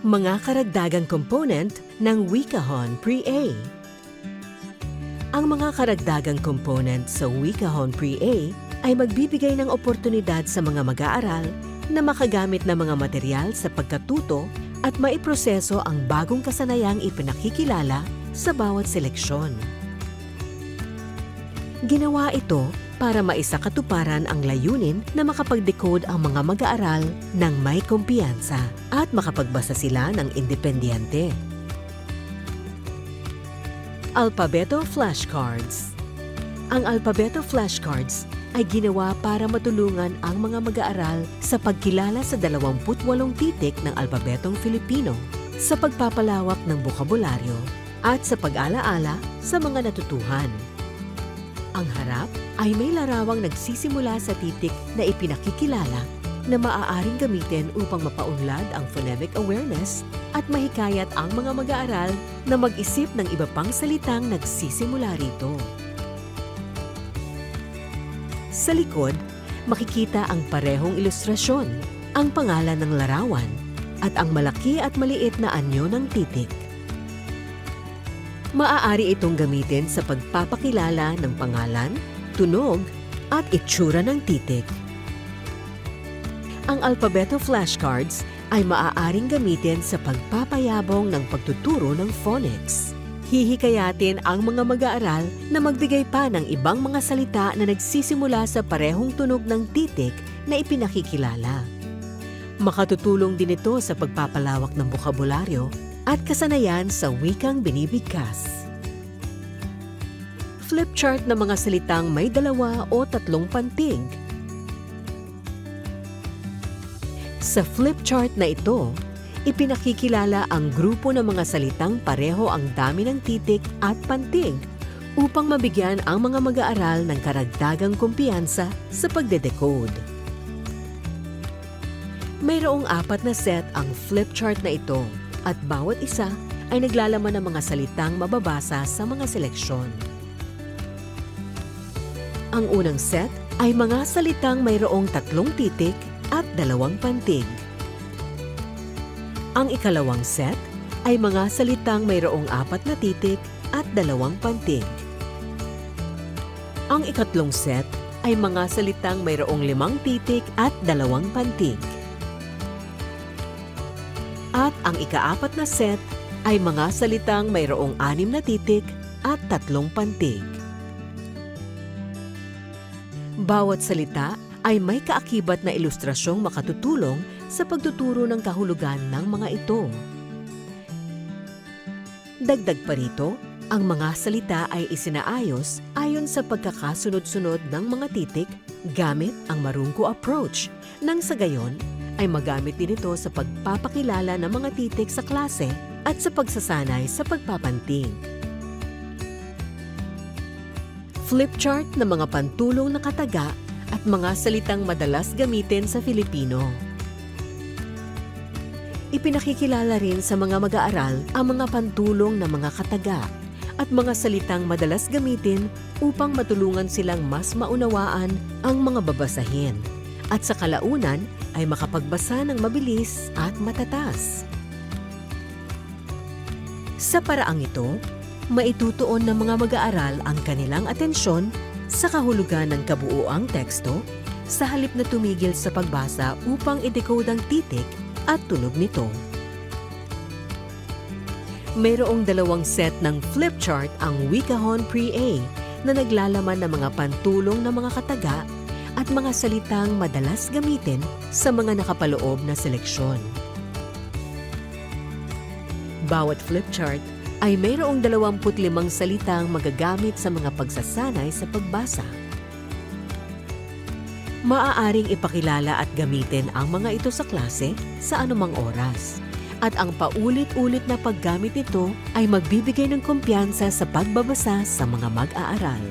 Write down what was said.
Mga karagdagang component ng Wikahon Pre-A. Ang mga karagdagang component sa Wikahon Pre-A ay magbibigay ng oportunidad sa mga mag-aaral na makagamit ng mga material sa pagkatuto at maiproseso ang bagong kasanayang ipinakikilala sa bawat seleksyon. Ginawa ito para maisakatuparan ang layunin na makapag-decode ang mga mag-aaral ng may kumpiyansa at makapagbasa sila ng independyente. Alpabeto Flashcards. Ang Alpabeto Flashcards ay ginawa para matulungan ang mga mag-aaral sa pagkilala sa 28 titik ng alpabetong Filipino, sa pagpapalawak ng bokabularyo at sa pag-alaala sa mga natutuhan. Ang harap ay may larawang nagsisimula sa titik na ipinakikilala na maaaring gamitin upang mapaunlad ang phonemic awareness at mahikayat ang mga mag-aaral na mag-isip ng iba pang salitang nagsisimula rito. Sa likod, makikita ang parehong ilustrasyon, ang pangalan ng larawan, at ang malaki at maliit na anyo ng titik. Maaari itong gamitin sa pagpapakilala ng pangalan, tunog, at itsura ng titik. Ang Alpabeto Flashcards ay maaaring gamitin sa pagpapayabong ng pagtuturo ng phonics. Hihikayatin ang mga mag-aaral na magbigay pa ng ibang mga salita na nagsisimula sa parehong tunog ng titik na ipinakikilala. Makatutulong din ito sa pagpapalawak ng bokabularyo at kasanayan sa wikang binibigkas. Flip chart ng mga salitang may 2 o 3 pantig. Sa flip chart na ito, ipinakikilala ang grupo ng mga salitang pareho ang dami ng titik at pantig upang mabigyan ang mga mag-aaral ng karagdagang kumpiyansa sa pagde-decode. Mayroong 4 na set ang flip chart na ito at bawat isa ay naglalaman ng mga salitang mababasa sa mga seleksyon. Ang unang set ay mga salitang mayroong 3 titik at 2 pantig. Ang ikalawang set ay mga salitang mayroong 4 na titik at 2 pantig. Ang ikatlong set ay mga salitang mayroong 5 titik at 2 pantig. At ang ika-4 na set ay mga salitang mayroong 6 na titik at 3 pantig. Bawat salita ay may kaakibat na ilustrasyong makatutulong sa pagtuturo ng kahulugan ng mga ito. Dagdag pa rito, ang mga salita ay isinaayos ayon sa pagkakasunod-sunod ng mga titik gamit ang marungko approach, nang sa gayon ay magamit din ito sa pagpapakilala ng mga titik sa klase at sa pagsasanay sa pagpapantig. Flip chart ng mga pantulong na kataga at mga salitang madalas gamitin sa Filipino. Ipinakikilala rin sa mga mag-aaral ang mga pantulong na mga kataga at mga salitang madalas gamitin upang matulungan silang mas maunawaan ang mga babasahin at sa kalaunan ay makapagbasa ng mabilis at matatas. Sa paraang ito, maitutuon ng mga mag-aaral ang kanilang atensyon sa kahulugan ng kabuuang teksto sa halip na tumigil sa pagbasa upang i-decode ang titik at tunog nito. Mayroong 2 set ng flip chart ang Wikahon Pre-A na naglalaman ng mga pantulong ng mga kataga at mga salitang madalas gamitin sa mga nakapaloob na seleksyon. Bawat flip chart ay mayroong 25 salitang magagamit sa mga pagsasanay sa pagbasa. Maaaring ipakilala at gamitin ang mga ito sa klase sa anumang oras. At ang paulit-ulit na paggamit nito ay magbibigay ng kumpiyansa sa pagbabasa sa mga mag-aaral.